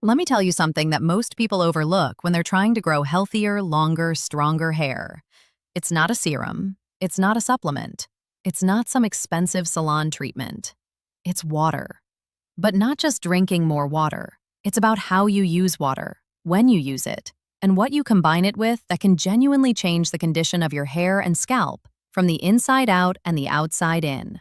Let me tell you something that most people overlook when they're trying to grow healthier, longer, stronger hair. It's not a serum. It's not a supplement. It's not some expensive salon treatment. It's water. But not just drinking more water. It's about how you use water, when you use it, and what you combine it with that can genuinely change the condition of your hair and scalp from the inside out and the outside in.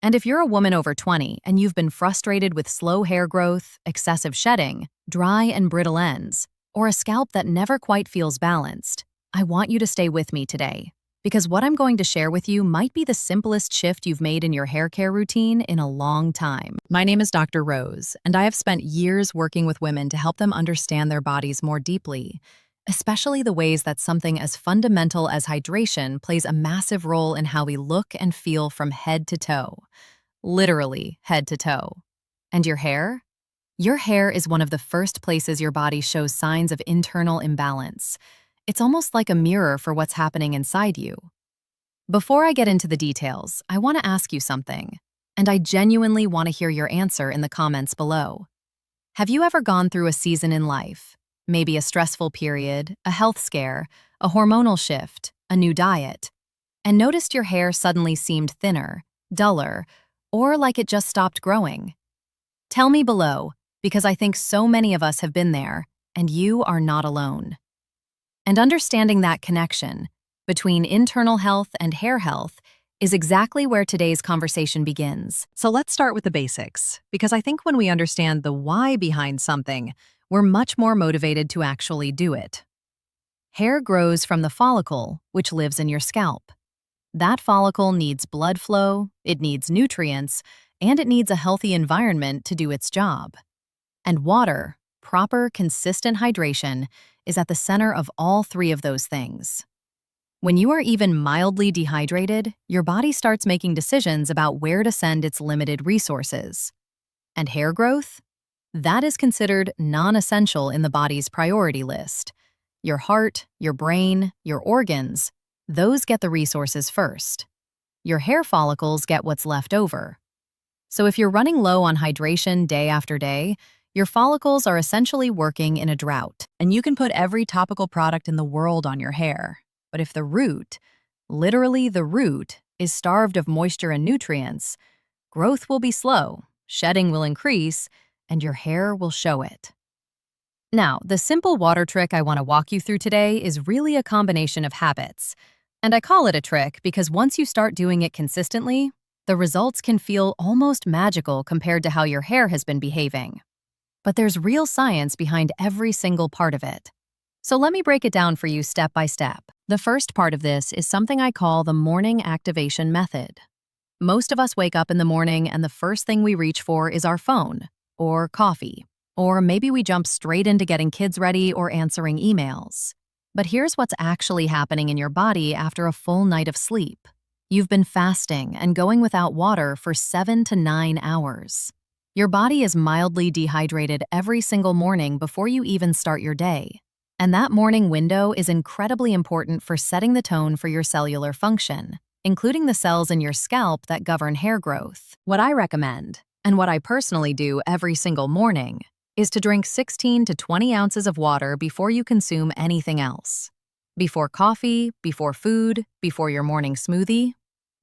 And if you're a woman over 20 and you've been frustrated with slow hair growth, excessive shedding, dry and brittle ends, or a scalp that never quite feels balanced, I want you to stay with me today, because what I'm going to share with you might be the simplest shift you've made in your hair care routine in a long time. My name is Dr. Rose, and I have spent years working with women to help them understand their bodies more deeply, especially the ways that something as fundamental as hydration plays a massive role in how we look and feel from head to toe. Literally head to toe. And your hair? Your hair is one of the first places your body shows signs of internal imbalance. It's almost like a mirror for what's happening inside you. Before I get into the details, I want to ask you something, and I genuinely want to hear your answer in the comments below. Have you ever gone through a season in life? Maybe a stressful period, a health scare, a hormonal shift, a new diet, and noticed your hair suddenly seemed thinner, duller, or like it just stopped growing? Tell me below, because I think so many of us have been there, and you are not alone. And understanding that connection between internal health and hair health is exactly where today's conversation begins. So let's start with the basics, because I think when we understand the why behind something, we're much more motivated to actually do it. Hair grows from the follicle, which lives in your scalp. That follicle needs blood flow, it needs nutrients, and it needs a healthy environment to do its job. And water, proper, consistent hydration, is at the center of all three of those things. When you are even mildly dehydrated, your body starts making decisions about where to send its limited resources. And hair growth? That is considered non-essential in the body's priority list. Your heart, your brain, your organs, those get the resources first. Your hair follicles get what's left over. So if you're running low on hydration day after day, your follicles are essentially working in a drought, and you can put every topical product in the world on your hair. But if the root, literally the root, is starved of moisture and nutrients, growth will be slow, shedding will increase, and your hair will show it. Now, the simple water trick I want to walk you through today is really a combination of habits. And I call it a trick because once you start doing it consistently, the results can feel almost magical compared to how your hair has been behaving. But there's real science behind every single part of it. So let me break it down for you step by step. The first part of this is something I call the morning activation method. Most of us wake up in the morning and the first thing we reach for is our phone, or coffee, or maybe we jump straight into getting kids ready or answering emails. But here's what's actually happening in your body after a full night of sleep. You've been fasting and going without water for 7 to 9 hours. Your body is mildly dehydrated every single morning before you even start your day. And that morning window is incredibly important for setting the tone for your cellular function, including the cells in your scalp that govern hair growth. What I recommend, and what I personally do every single morning, is to drink 16 to 20 ounces of water before you consume anything else. Before coffee, before food, before your morning smoothie,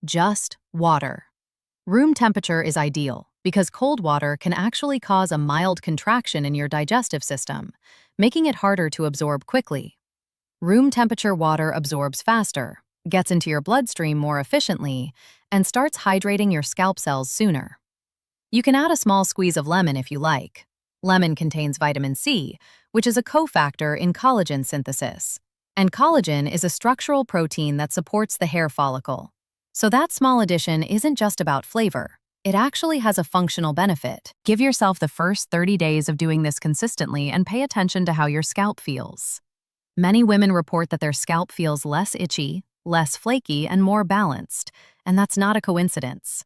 just water. Room temperature is ideal because cold water can actually cause a mild contraction in your digestive system, making it harder to absorb quickly. Room temperature water absorbs faster, gets into your bloodstream more efficiently, and starts hydrating your scalp cells sooner. You can add a small squeeze of lemon if you like. Lemon contains vitamin C, which is a cofactor in collagen synthesis. And collagen is a structural protein that supports the hair follicle. So that small addition isn't just about flavor. It actually has a functional benefit. Give yourself the first 30 days of doing this consistently and pay attention to how your scalp feels. Many women report that their scalp feels less itchy, less flaky, and more balanced, and that's not a coincidence.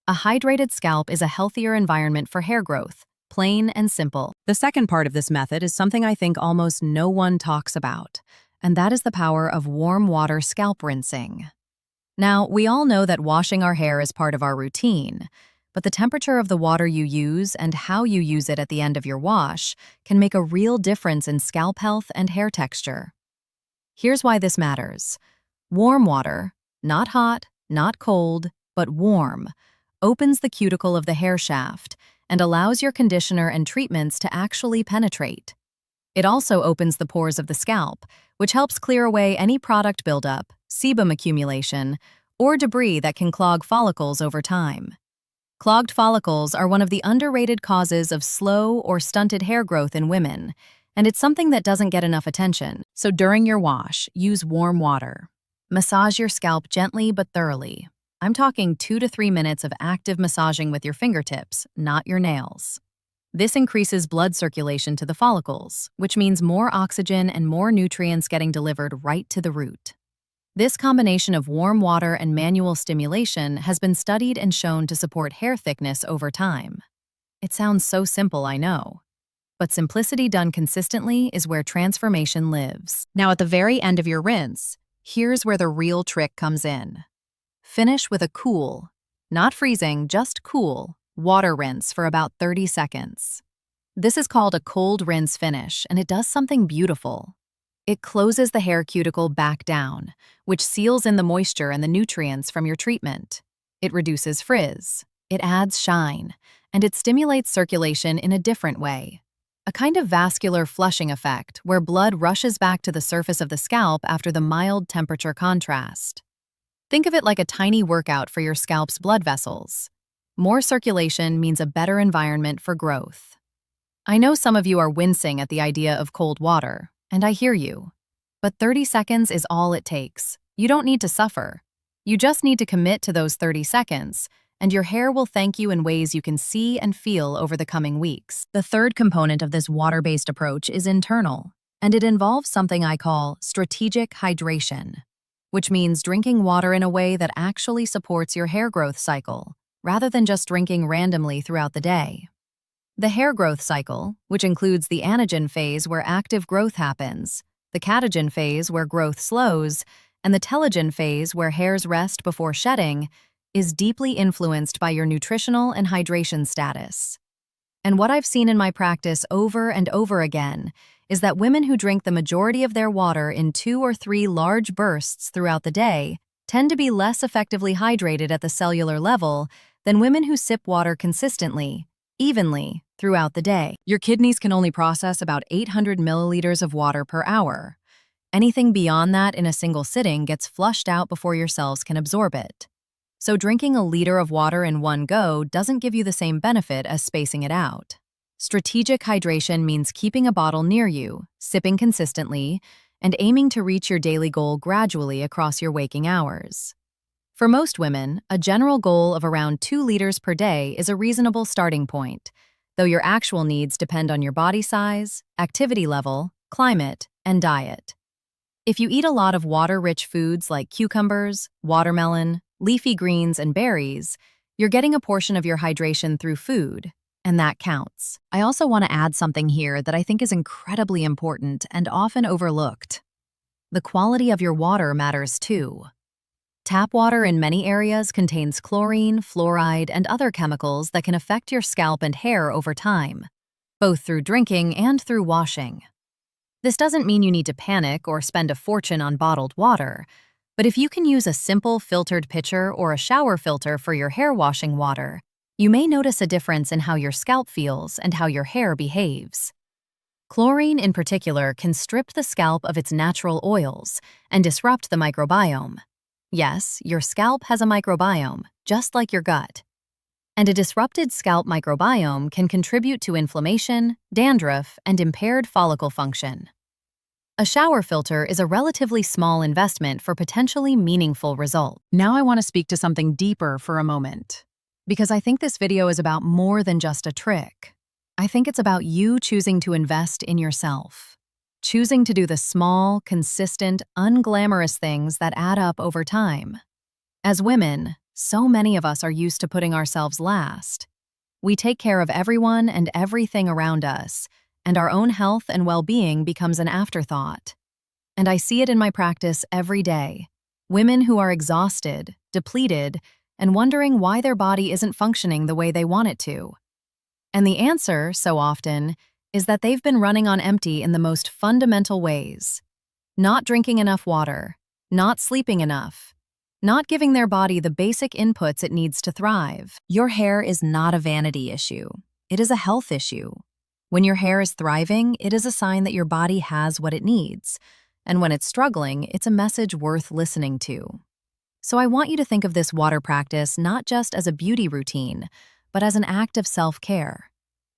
A hydrated scalp is a healthier environment for hair growth, plain and simple. The second part of this method is something I think almost no one talks about, and that is the power of warm water scalp rinsing. Now, we all know that washing our hair is part of our routine, but the temperature of the water you use and how you use it at the end of your wash can make a real difference in scalp health and hair texture. Here's why this matters. Warm water, not hot, not cold, but warm, opens the cuticle of the hair shaft and allows your conditioner and treatments to actually penetrate. It also opens the pores of the scalp, which helps clear away any product buildup, sebum accumulation, or debris that can clog follicles over time. Clogged follicles are one of the underrated causes of slow or stunted hair growth in women, and it's something that doesn't get enough attention. So during your wash, use warm water. Massage your scalp gently but thoroughly. I'm talking 2 to 3 minutes of active massaging with your fingertips, not your nails. This increases blood circulation to the follicles, which means more oxygen and more nutrients getting delivered right to the root. This combination of warm water and manual stimulation has been studied and shown to support hair thickness over time. It sounds so simple, I know. But simplicity done consistently is where transformation lives. Now at the very end of your rinse, here's where the real trick comes in. Finish with a cool, not freezing, just cool, water rinse for about 30 seconds. This is called a cold rinse finish, and it does something beautiful. It closes the hair cuticle back down, which seals in the moisture and the nutrients from your treatment. It reduces frizz, it adds shine, and it stimulates circulation in a different way. A kind of vascular flushing effect where blood rushes back to the surface of the scalp after the mild temperature contrast. Think of it like a tiny workout for your scalp's blood vessels. More circulation means a better environment for growth. I know some of you are wincing at the idea of cold water, and I hear you. But 30 seconds is all it takes. You don't need to suffer. You just need to commit to those 30 seconds, and your hair will thank you in ways you can see and feel over the coming weeks. The third component of this water-based approach is internal, and it involves something I call strategic hydration, which means drinking water in a way that actually supports your hair growth cycle, rather than just drinking randomly throughout the day. The hair growth cycle, which includes the anagen phase where active growth happens, the catagen phase where growth slows, and the telogen phase where hairs rest before shedding, is deeply influenced by your nutritional and hydration status. And what I've seen in my practice over and over again is that women who drink the majority of their water in 2 or 3 large bursts throughout the day tend to be less effectively hydrated at the cellular level than women who sip water consistently, evenly, throughout the day. Your kidneys can only process about 800 milliliters of water per hour. Anything beyond that in a single sitting gets flushed out before your cells can absorb it. So drinking a liter of water in one go doesn't give you the same benefit as spacing it out. Strategic hydration means keeping a bottle near you, sipping consistently, and aiming to reach your daily goal gradually across your waking hours. For most women, a general goal of around 2 liters per day is a reasonable starting point, though your actual needs depend on your body size, activity level, climate, and diet. If you eat a lot of water-rich foods like cucumbers, watermelon, leafy greens, and berries, you're getting a portion of your hydration through food, and that counts. I also want to add something here that I think is incredibly important and often overlooked. The quality of your water matters too. Tap water in many areas contains chlorine, fluoride, and other chemicals that can affect your scalp and hair over time, both through drinking and through washing. This doesn't mean you need to panic or spend a fortune on bottled water, but if you can use a simple filtered pitcher or a shower filter for your hair washing water, you may notice a difference in how your scalp feels and how your hair behaves. Chlorine in particular can strip the scalp of its natural oils and disrupt the microbiome. Yes, your scalp has a microbiome, just like your gut. And a disrupted scalp microbiome can contribute to inflammation, dandruff, and impaired follicle function. A shower filter is a relatively small investment for potentially meaningful results. Now I want to speak to something deeper for a moment, because I think this video is about more than just a trick. I think it's about you choosing to invest in yourself. Choosing to do the small, consistent, unglamorous things that add up over time. As women, so many of us are used to putting ourselves last. We take care of everyone and everything around us, and our own health and well-being becomes an afterthought. And I see it in my practice every day. Women who are exhausted, depleted, and wondering why their body isn't functioning the way they want it to. And the answer, so often, is that they've been running on empty in the most fundamental ways. Not drinking enough water, not sleeping enough, not giving their body the basic inputs it needs to thrive. Your hair is not a vanity issue. It is a health issue. When your hair is thriving, it is a sign that your body has what it needs. And when it's struggling, it's a message worth listening to. So I want you to think of this water practice not just as a beauty routine, but as an act of self-care.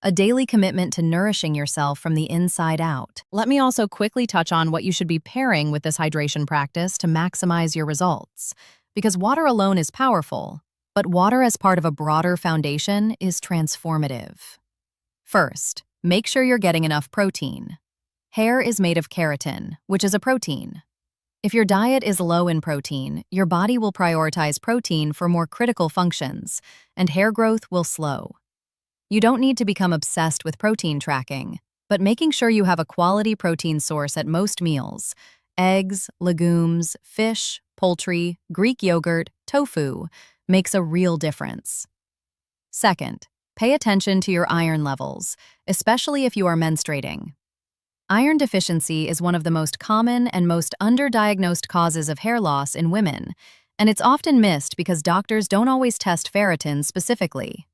A daily commitment to nourishing yourself from the inside out. Let me also quickly touch on what you should be pairing with this hydration practice to maximize your results. Because water alone is powerful, but water as part of a broader foundation is transformative. First, make sure you're getting enough protein. Hair is made of keratin, which is a protein. If your diet is low in protein, your body will prioritize protein for more critical functions, and hair growth will slow. You don't need to become obsessed with protein tracking, but making sure you have a quality protein source at most meals — eggs, legumes, fish, poultry, Greek yogurt, tofu — makes a real difference. Second, pay attention to your iron levels, especially if you are menstruating. Iron deficiency is one of the most common and most underdiagnosed causes of hair loss in women, and it's often missed because doctors don't always test ferritin specifically.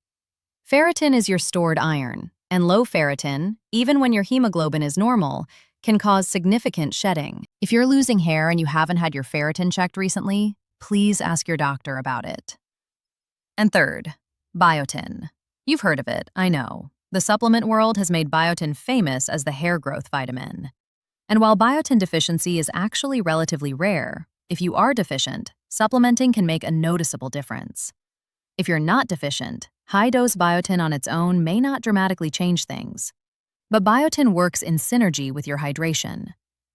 Ferritin is your stored iron, and low ferritin, even when your hemoglobin is normal, can cause significant shedding. If you're losing hair and you haven't had your ferritin checked recently, please ask your doctor about it. And third, biotin. You've heard of it, I know. The supplement world has made biotin famous as the hair growth vitamin. And while biotin deficiency is actually relatively rare, if you are deficient, supplementing can make a noticeable difference. If you're not deficient, high-dose biotin on its own may not dramatically change things. But biotin works in synergy with your hydration.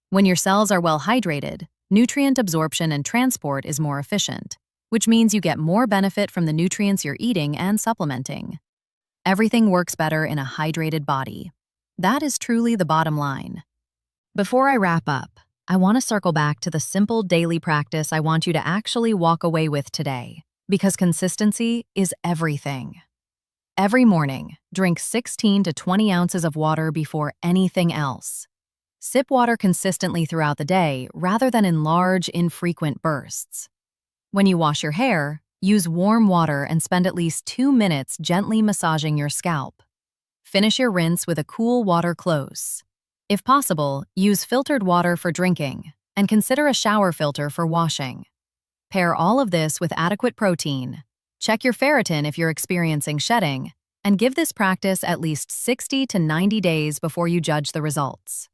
When your cells are well hydrated, nutrient absorption and transport is more efficient, which means you get more benefit from the nutrients you're eating and supplementing. Everything works better in a hydrated body. That is truly the bottom line. Before I wrap up, I want to circle back to the simple daily practice I want you to actually walk away with today, because consistency is everything. Every morning, drink 16 to 20 ounces of water before anything else. Sip water consistently throughout the day rather than in large, infrequent bursts. When you wash your hair, use warm water and spend at least 2 minutes gently massaging your scalp. Finish your rinse with a cool water close. If possible, use filtered water for drinking, and consider a shower filter for washing. Pair all of this with adequate protein. Check your ferritin if you're experiencing shedding, and give this practice at least 60 to 90 days before you judge the results.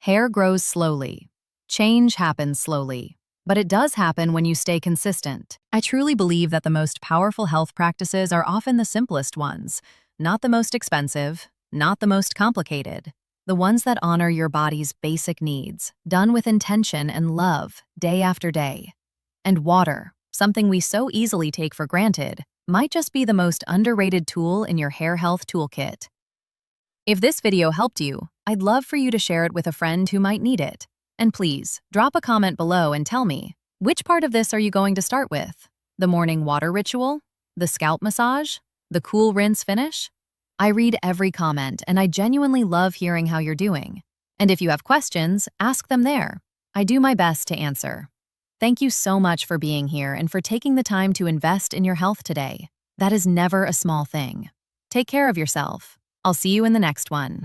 Hair grows slowly. Change happens slowly, but it does happen when you stay consistent. I truly believe that the most powerful health practices are often the simplest ones, not the most expensive, not the most complicated, the ones that honor your body's basic needs, done with intention and love, day after day. And water, something we so easily take for granted, might just be the most underrated tool in your hair health toolkit. If this video helped you, I'd love for you to share it with a friend who might need it. And please, drop a comment below and tell me, which part of this are you going to start with? The morning water ritual? The scalp massage? The cool rinse finish? I read every comment, and I genuinely love hearing how you're doing. And if you have questions, ask them there. I do my best to answer. Thank you so much for being here and for taking the time to invest in your health today. That is never a small thing. Take care of yourself. I'll see you in the next one.